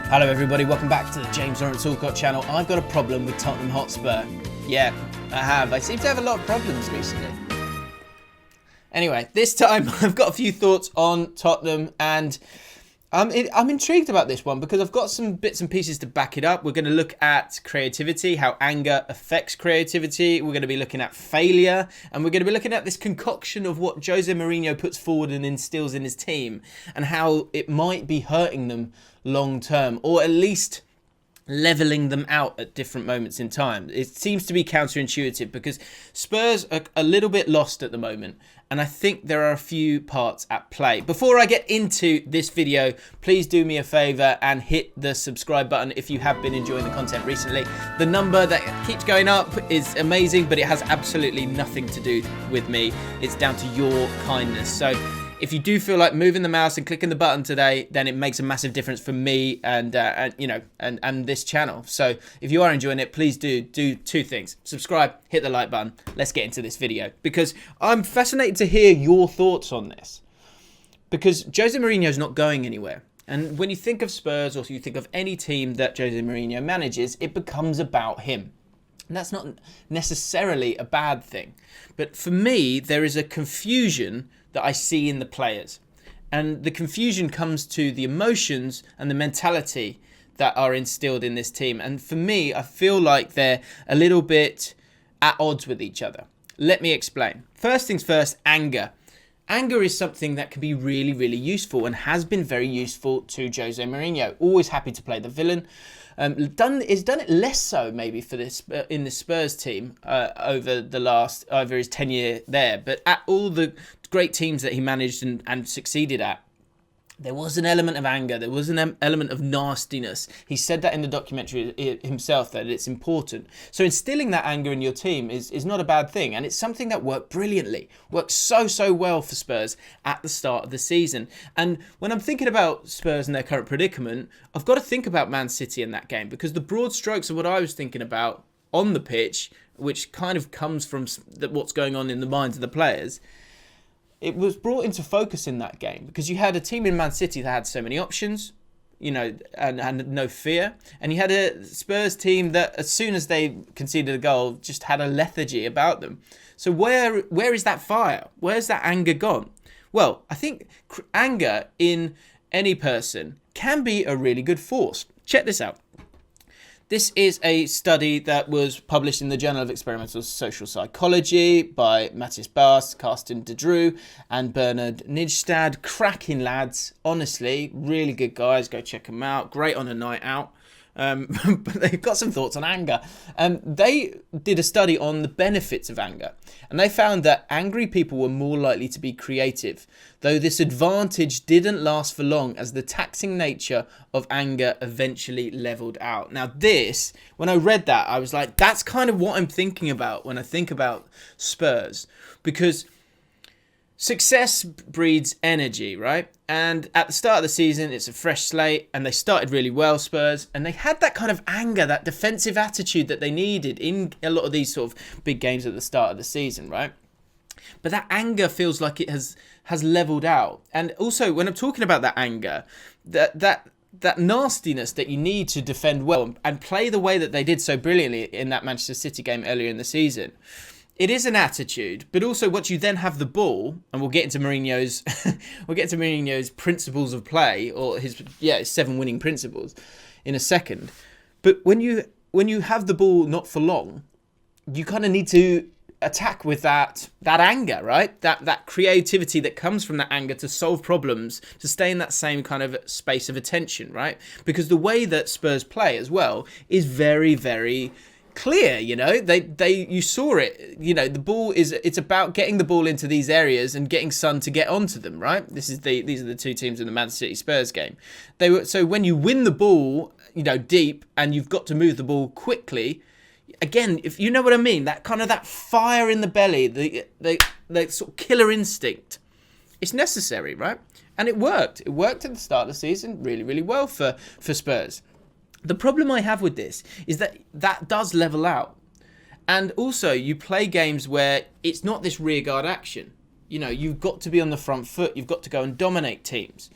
Hello everybody, welcome back to the James Lawrence Allcott channel. I've got a problem with Tottenham Hotspur. Yeah, I have. I seem to have a lot of problems recently. Anyway, this time I've got a few thoughts on Tottenham, and I'm intrigued about this one because I've got some bits and pieces to back it up. We're going to look at creativity, how anger affects creativity. We're going to be looking at failure, and we're going to be looking at this concoction of what Jose Mourinho puts forward and instills in his team, and how it might be hurting them long term, or at least leveling them out at different moments in time. It seems to be counterintuitive because Spurs are a little bit lost at the moment, and I think there are a few parts at play. Before I get into this video, please do me a favor and hit the subscribe button if you have been enjoying the content recently. The number that keeps going up is amazing, but it has absolutely nothing to do with me. It's down to your kindness. So if you do feel like moving the mouse and clicking the button today, then it makes a massive difference for me and this channel. So if you are enjoying it, please do two things: subscribe, hit the like button. Let's get into this video because I'm fascinated to hear your thoughts on this, because Jose Mourinho is not going anywhere. And when you think of Spurs, or you think of any team that Jose Mourinho manages, it becomes about him. And that's not necessarily a bad thing. But for me, there is a confusion that I see in the players. And the confusion comes to the emotions and the mentality that are instilled in this team. And for me, I feel like they're a little bit at odds with each other. Let me explain. First things first, anger. Anger is something that can be really, really useful and has been very useful to Jose Mourinho. Always happy to play the villain. Done it less so maybe for this in the Spurs team over his tenure there, but at all the great teams that he managed and succeeded at, there was an element of anger. There was an element of nastiness. He said that in the documentary himself, that it's important. So instilling that anger in your team is not a bad thing. And it's something that worked brilliantly. Worked so well for Spurs at the start of the season. And when I'm thinking about Spurs and their current predicament, I've got to think about Man City in that game, because the broad strokes of what I was thinking about on the pitch, which kind of comes from what's going on in the minds of the players, it was brought into focus in that game because you had a team in Man City that had so many options, and no fear. And you had a Spurs team that, as soon as they conceded a goal, just had a lethargy about them. So where is that fire? Where's that anger gone? Well, I think anger in any person can be a really good force. Check this out. This is a study that was published in the Journal of Experimental Social Psychology by Matthias Bass, Carsten de Drew, and Bernard Nijstad. Cracking lads, honestly, really good guys. Go check them out. Great on a night out. But they've got some thoughts on anger. They did a study on the benefits of anger, and they found that angry people were more likely to be creative, though this advantage didn't last for long as the taxing nature of anger eventually leveled out. Now this, when I read that, I was like, that's kind of what I'm thinking about when I think about Spurs, because success breeds energy, right? And at the start of the season, it's a fresh slate, and they started really well, Spurs, and they had that kind of anger, that defensive attitude that they needed in a lot of these sort of big games at the start of the season, right? But that anger feels like it has leveled out. And also, when I'm talking about that anger, that nastiness that you need to defend well and play the way that they did so brilliantly in that Manchester City game earlier in the season, it is an attitude, but also once you then have the ball, and we'll get into Mourinho's principles of play, or his 7 winning principles in a second. But when you have the ball not for long, you kind of need to attack with that anger, right? That creativity that comes from that anger to solve problems, to stay in that same kind of space of attention, right? Because the way that Spurs play as well is very, very clear. You saw it. The ball it's about getting the ball into these areas and getting Son to get onto them, right? These are the two teams in the Man City Spurs game. So when you win the ball, deep, and you've got to move the ball quickly, again, if you know what I mean, that fire in the belly, the sort of killer instinct, it's necessary, right? And it worked. It worked at the start of the season really, really well for Spurs. The problem I have with this is that does level out. And also, you play games where it's not this rearguard action. You've got to be on the front foot. You've got to go and dominate teams.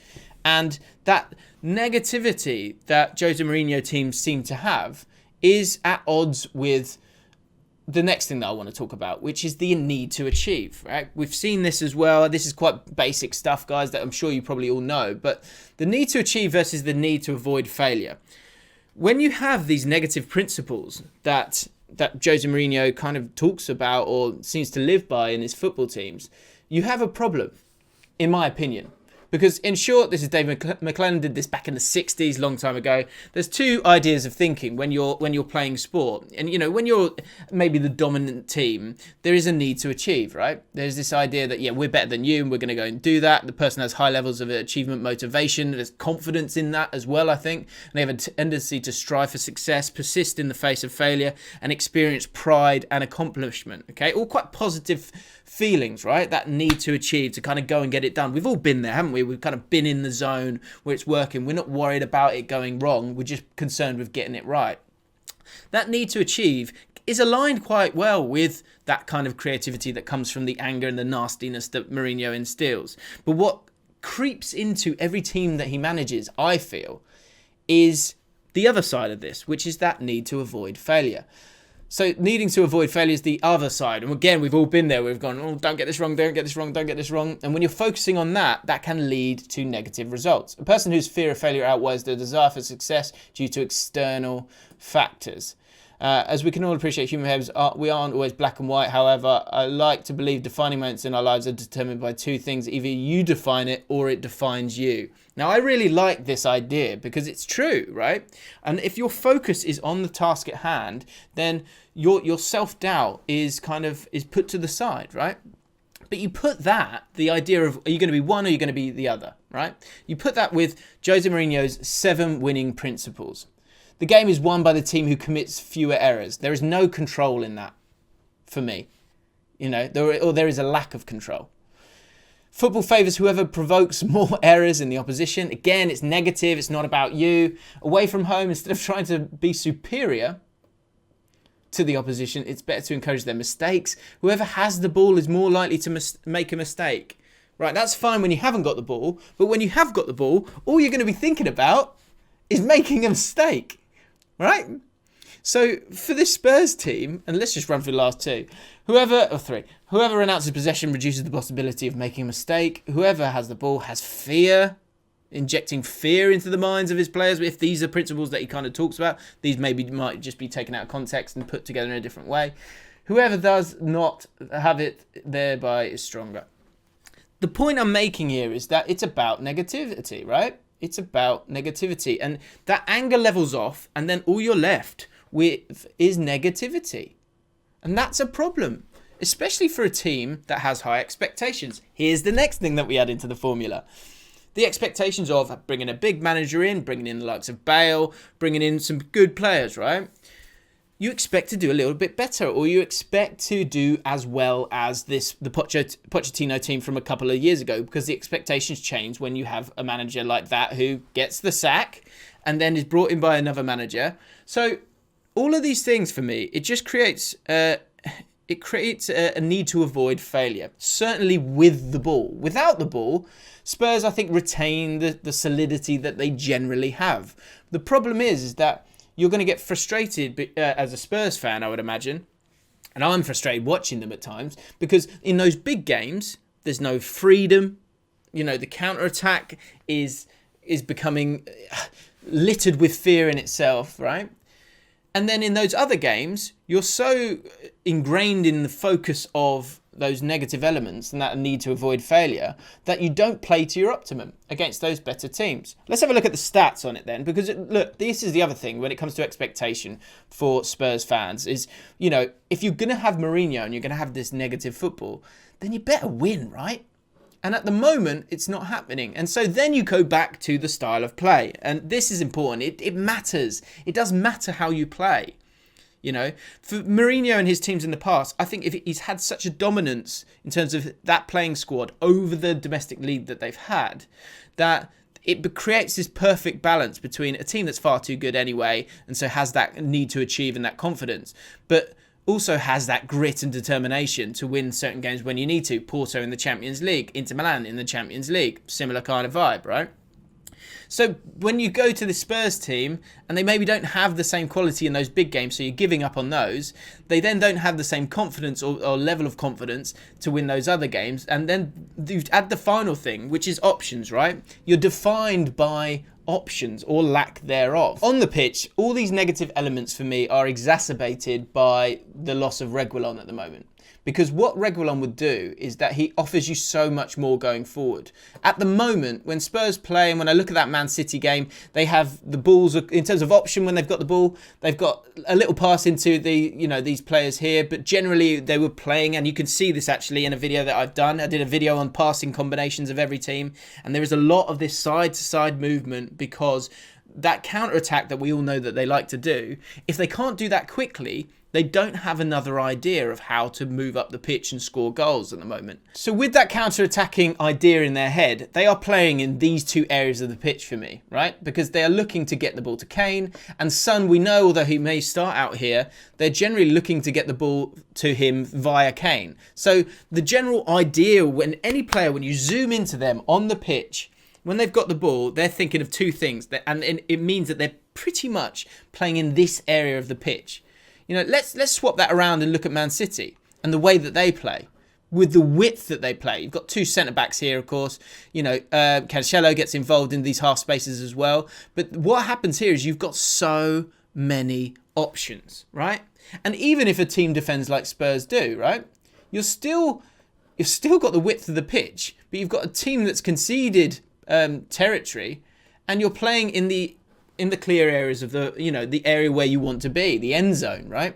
And that negativity that Jose Mourinho teams seem to have is at odds with the next thing that I want to talk about, which is the need to achieve, right? We've seen this as well. This is quite basic stuff, guys, that I'm sure you probably all know. But the need to achieve versus the need to avoid failure. When you have these negative principles that Jose Mourinho kind of talks about or seems to live by in his football teams, you have a problem, in my opinion. Because in short, this is David McClellan did this back in the 60s, long time ago. There's two ideas of thinking when you're playing sport. And, when you're maybe the dominant team, there is a need to achieve, right? There's this idea that, we're better than you and we're going to go and do that. The person has high levels of achievement motivation. There's confidence in that as well, I think. And they have a tendency to strive for success, persist in the face of failure, and experience pride and accomplishment, okay? All quite positive feelings, right? That need to achieve, to kind of go and get it done. We've all been there, haven't we? We've kind of been in the zone where it's working. We're not worried about it going wrong. We're just concerned with getting it right. That need to achieve is aligned quite well with that kind of creativity that comes from the anger and the nastiness that Mourinho instills. But what creeps into every team that he manages, I feel, is the other side of this, which is that need to avoid failure. So needing to avoid failure is the other side. And again, we've all been there. We've gone, oh, don't get this wrong, don't get this wrong, don't get this wrong. And when you're focusing on that, that can lead to negative results. A person whose fear of failure outweighs their desire for success due to external factors. As we can all appreciate, human behaviors we aren't always black and white. However, I like to believe defining moments in our lives are determined by two things. Either you define it or it defines you. Now, I really like this idea because it's true, right? And if your focus is on the task at hand, then your self-doubt is put to the side, right? But you put that, the idea of, are you going to be one or are you going to be the other, right? You put that with Jose Mourinho's 7 winning principles. The game is won by the team who commits fewer errors. There is no control in that, for me. There is a lack of control. Football favours whoever provokes more errors in the opposition. Again, it's negative. It's not about you. Away from home, instead of trying to be superior to the opposition, it's better to encourage their mistakes. Whoever has the ball is more likely to make a mistake. Right, that's fine when you haven't got the ball. But when you have got the ball, all you're going to be thinking about is making a mistake. Right? So for this Spurs team, and let's just run through the last two. Whoever announces possession reduces the possibility of making a mistake. Whoever has the ball has fear, injecting fear into the minds of his players. If these are principles that he kind of talks about, these might just be taken out of context and put together in a different way. Whoever does not have it thereby is stronger. The point I'm making here is that it's about negativity, right? It's about negativity, and that anger levels off, and then all you're left with is negativity. And that's a problem, especially for a team that has high expectations. Here's the next thing that we add into the formula. The expectations of bringing a big manager in, bringing in the likes of Bale, bringing in some good players, right? You expect to do a little bit better, or you expect to do as well as the Pochettino team from a couple of years ago, because the expectations change when you have a manager like that who gets the sack and then is brought in by another manager. So all of these things for me, it just creates a need to avoid failure, certainly with the ball. Without the ball, Spurs, I think, retain the solidity that they generally have. The problem is that you're going to get frustrated as a Spurs fan, I would imagine. And I'm frustrated watching them at times because in those big games, there's no freedom. The counter-attack is becoming littered with fear in itself, right? And then in those other games, you're so ingrained in the focus of those negative elements and that need to avoid failure that you don't play to your optimum against those better teams. Let's have a look at the stats on it then, because look, this is the other thing when it comes to expectation for Spurs fans is, if you're going to have Mourinho and you're going to have this negative football, then you better win, right? And at the moment, it's not happening. And so then you go back to the style of play. And this is important. It matters. It does matter how you play. For Mourinho and his teams in the past, I think if he's had such a dominance in terms of that playing squad over the domestic league that they've had, that it creates this perfect balance between a team that's far too good anyway, and so has that need to achieve and that confidence, but also has that grit and determination to win certain games when you need to. Porto in the Champions League, Inter Milan in the Champions League, similar kind of vibe, right? So when you go to the Spurs team and they maybe don't have the same quality in those big games, so you're giving up on those, they then don't have the same confidence or level of confidence to win those other games. And then you add the final thing, which is options, right? You're defined by options or lack thereof. On the pitch, all these negative elements for me are exacerbated by the loss of Reguilon at the moment. Because what Reguilon would do is that he offers you so much more going forward. At the moment, when Spurs play, and when I look at that Man City game, they have the balls, in terms of option when they've got the ball, they've got a little pass into these players here, but generally they were playing, and you can see this actually in a video that I've done. I did a video on passing combinations of every team, and there is a lot of this side-to-side movement because that counter-attack that we all know that they like to do, if they can't do that quickly, they don't have another idea of how to move up the pitch and score goals at the moment. So with that counter-attacking idea in their head, they are playing in these two areas of the pitch for me, right? Because they are looking to get the ball to Kane, and Son, we know, although he may start out here, they're generally looking to get the ball to him via Kane. So the general idea when you zoom into them on the pitch, when they've got the ball, they're thinking of two things, and it means that they're pretty much playing in this area of the pitch. Let's swap that around and look at Man City and the way that they play, with the width that they play. You've got two centre-backs here, of course. Cancelo gets involved in these half spaces as well. But what happens here is you've got so many options, right? And even if a team defends like Spurs do, right, you've still got the width of the pitch, but you've got a team that's conceded territory, and you're playing in the clear areas of the area where you want to be, the end zone, right?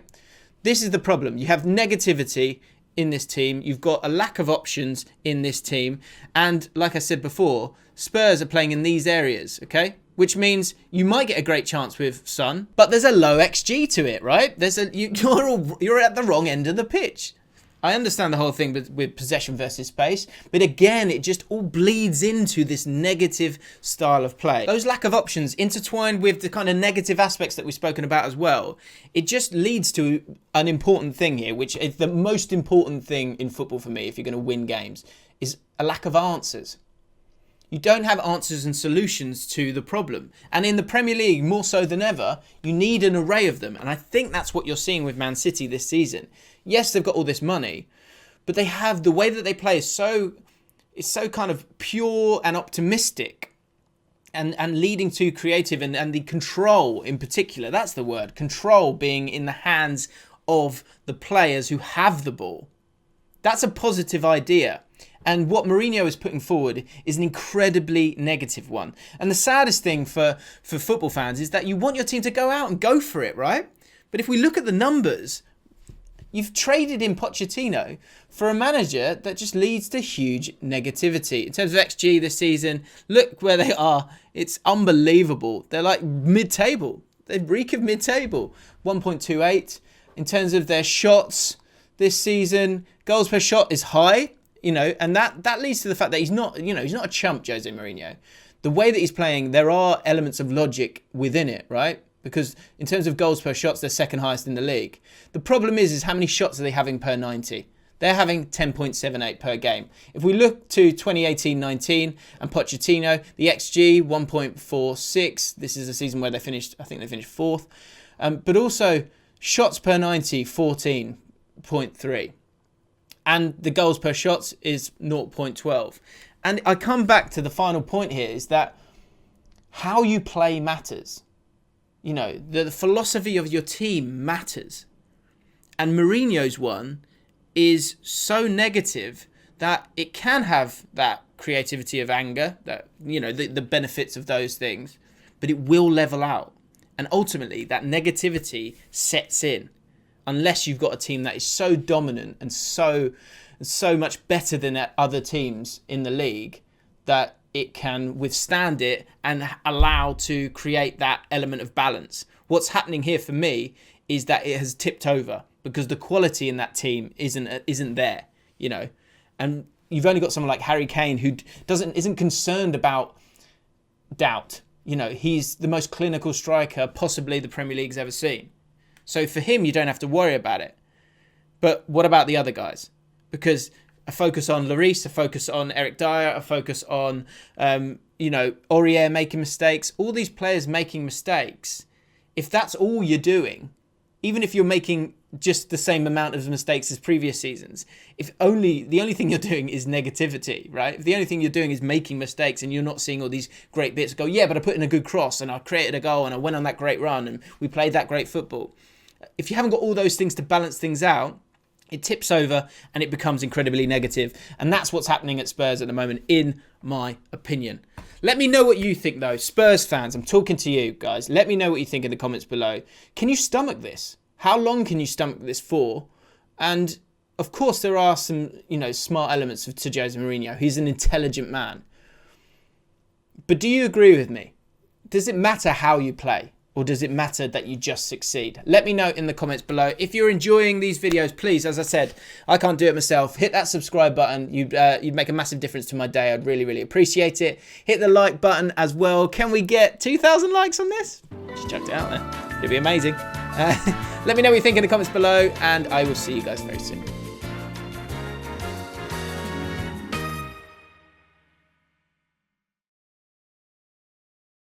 This is the problem. You have negativity in this team. You've got a lack of options in this team. And like I said before, Spurs are playing in these areas, okay? Which means you might get a great chance with Son, but there's a low XG to it, right? You're at the wrong end of the pitch. I understand the whole thing with possession versus space, but again, it just all bleeds into this negative style of play. Those lack of options intertwined with the kind of negative aspects that we've spoken about as well, it just leads to an important thing here, which is the most important thing in football for me if you're going to win games, is a lack of answers. You don't have answers and solutions to the problem. And in the Premier League, more so than ever, you need an array of them. And I think that's what you're seeing with Man City this season. Yes, they've got all this money, but they have the way that they play is so kind of pure and optimistic and leading to creative and the control in particular. That's the word. Control being in the hands of the players who have the ball. That's a positive idea. And what Mourinho is putting forward is an incredibly negative one. And the saddest thing for football fans is that you want your team to go out and go for it, right? But if we look at the numbers, you've traded in Pochettino for a manager that just leads to huge negativity. In terms of XG this season, look where they are. It's unbelievable. They're like mid-table. They reek of mid-table. 1.28. In terms of their shots this season, goals per shot is high. And that leads to the fact that he's not a chump, Jose Mourinho. The way that he's playing, there are elements of logic within it, right? Because in terms of goals per shots, they're second highest in the league. The problem is how many shots are they having per 90? They're having 10.78 per game. If we look to 2018-19 and Pochettino, the XG 1.46. This is a season where they finished fourth. But also shots per 90, 14.3. And the goals per shots is 0.12. And I come back to the final point here is that how you play matters. The philosophy of your team matters. And Mourinho's one is so negative that it can have that creativity of anger, that the benefits of those things, but it will level out. And ultimately, that negativity sets in. Unless you've got a team that is so dominant and so much better than other teams in the league that it can withstand it and allow to create that element of balance. What's happening here for me is that it has tipped over because the quality in that team isn't there, And you've only got someone like Harry Kane who isn't concerned about doubt. He's the most clinical striker possibly the Premier League's ever seen. So for him, you don't have to worry about it. But what about the other guys? Because a focus on Lloris, a focus on Eric Dyer, a focus on you know, Aurier making mistakes, all these players making mistakes, if that's all you're doing, even if you're making just the same amount of mistakes as previous seasons, if the only thing you're doing is negativity, right? If the only thing you're doing is making mistakes and you're not seeing all these great bits go, yeah, but I put in a good cross and I created a goal and I went on that great run and we played that great football. If you haven't got all those things to balance things out, it tips over and it becomes incredibly negative. And that's what's happening at Spurs at the moment, in my opinion. Let me know what you think, though. Spurs fans, I'm talking to you guys. Let me know what you think in the comments below. Can you stomach this? How long can you stomach this for? And of course, there are some, you know, smart elements to Jose Mourinho. He's an intelligent man. But do you agree with me? Does it matter how you play? Or does it matter that you just succeed? Let me know in the comments below. If you're enjoying these videos, please, as I said, I can't do it myself. Hit that subscribe button. You'd make a massive difference to my day. I'd really, really appreciate it. Hit the like button as well. Can we get 2,000 likes on this? Just chucked it out there. It'd be amazing. Let me know what you think in the comments below, and I will see you guys very soon.